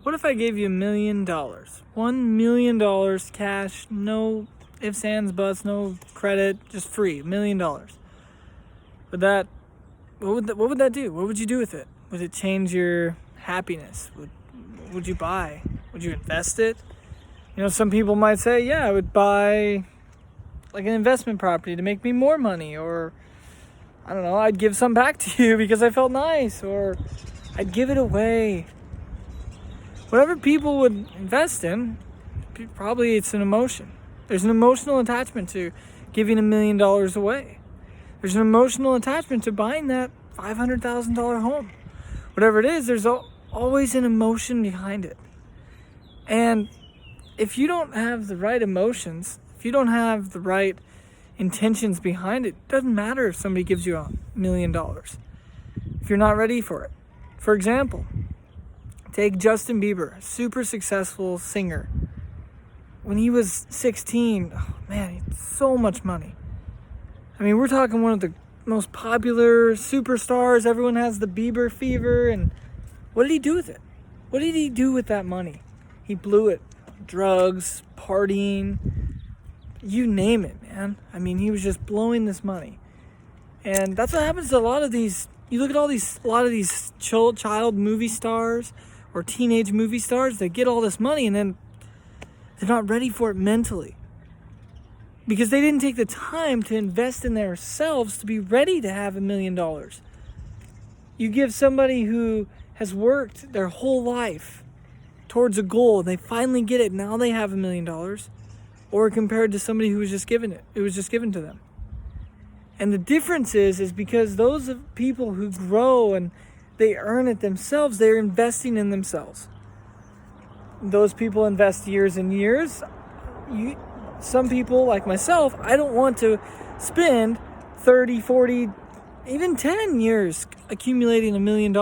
What if I gave you $1 million? $1 million cash, no ifs, ands, buts, no credit, just free, $1 million. What would that do? What would you do with it? Would it change your happiness? What would you buy? Would you invest it? Some people might say, yeah, I would buy like an investment property to make me more money, or I don't know, I'd give some back to you because I felt nice, or I'd give it away. Whatever people would invest in, probably it's an emotion. There's an emotional attachment to giving $1 million away. There's an emotional attachment to buying that $500,000 home. Whatever it is, there's always an emotion behind it. And if you don't have the right emotions, if you don't have the right intentions behind it, it doesn't matter if somebody gives you $1 million. If you're not ready for it. For example, take Justin Bieber, super successful singer. When he was 16, oh man, he had so much money. I mean, we're talking one of the most popular superstars. Everyone has the Bieber fever. And what did he do with it? What did he do with that money? He blew it. Drugs, partying, you name it, man. I mean, he was just blowing this money. And that's what happens to a lot of these. You look at a lot of these child movie stars or teenage movie stars. They get all this money and then they're not ready for it mentally. Because they didn't take the time to invest in themselves to be ready to have $1 million. You give somebody who has worked their whole life towards a goal, and they finally get it, now they have $1 million, or compared to somebody who was just given it. It was just given to them. And the difference is because those people who grow and they earn it themselves, they're investing in themselves. Those people invest years and years. Some people, like myself, I don't want to spend 30, 40, even 10 years accumulating $1 million.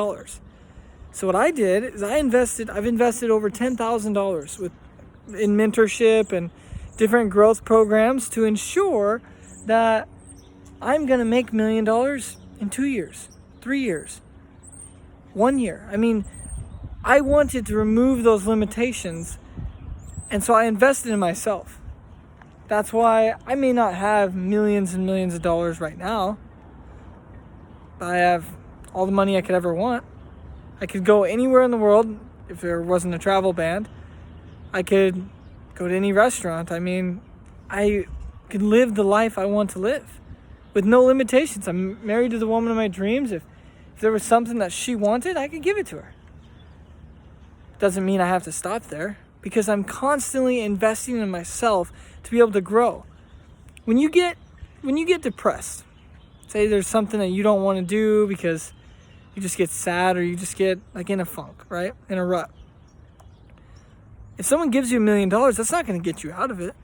So what I did is I've invested over $10,000 in mentorship and different growth programs to ensure that I'm going to make $1 million in 2 years, 3 years, 1 year. I mean, I wanted to remove those limitations, and so I invested in myself. That's why I may not have millions and millions of dollars right now, but I have all the money I could ever want. I could go anywhere in the world if there wasn't a travel ban. I could go to any restaurant. I mean, I could live the life I want to live with no limitations. I'm married to the woman of my dreams. If there was something that she wanted, I could give it to her. Doesn't mean I have to stop there, because I'm constantly investing in myself to be able to grow. When you get depressed, say there's something that you don't want to do because you just get sad, or you just get like in a funk, right? In a rut. If someone gives you $1 million, that's not going to get you out of it.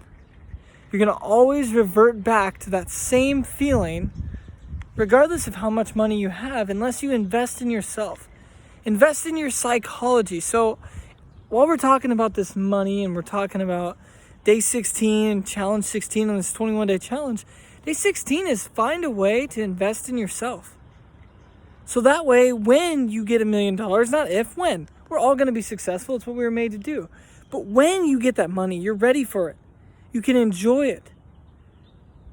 You're going to always revert back to that same feeling, regardless of how much money you have, unless you invest in yourself. Invest in your psychology. So while we're talking about this money, and we're talking about day 16 and challenge 16 on this 21-day challenge, day 16 is find a way to invest in yourself. So that way, when you get $1 million, not if, when, we're all going to be successful. It's what we were made to do. But when you get that money, you're ready for it. You can enjoy it.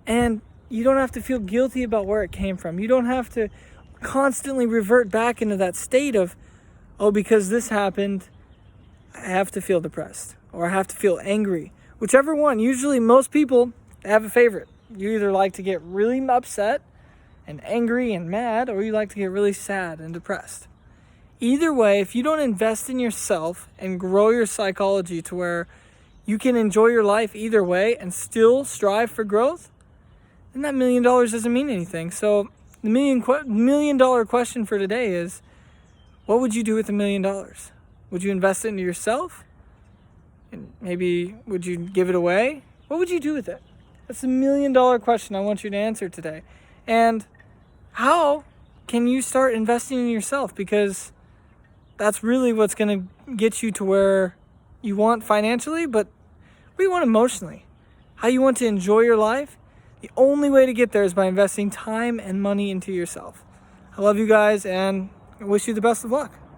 And you don't have to feel guilty about where it came from. You don't have to constantly revert back into that state of, oh, because this happened, I have to feel depressed, or I have to feel angry. Whichever one. Usually most people have a favorite. You either like to get really upset and angry and mad, or you like to get really sad and depressed. Either way, if you don't invest in yourself and grow your psychology to where you can enjoy your life either way and still strive for growth, then that $1 million doesn't mean anything. So the $1 million question for today is, what would you do with $1 million? Would you invest it into yourself? And maybe would you give it away? What would you do with it? That's the $1 million question I want you to answer today. And how can you start investing in yourself? Because that's really what's going to get you to where you want financially, but where you want emotionally. How you want to enjoy your life. The only way to get there is by investing time and money into yourself. I love you guys, and I wish you the best of luck.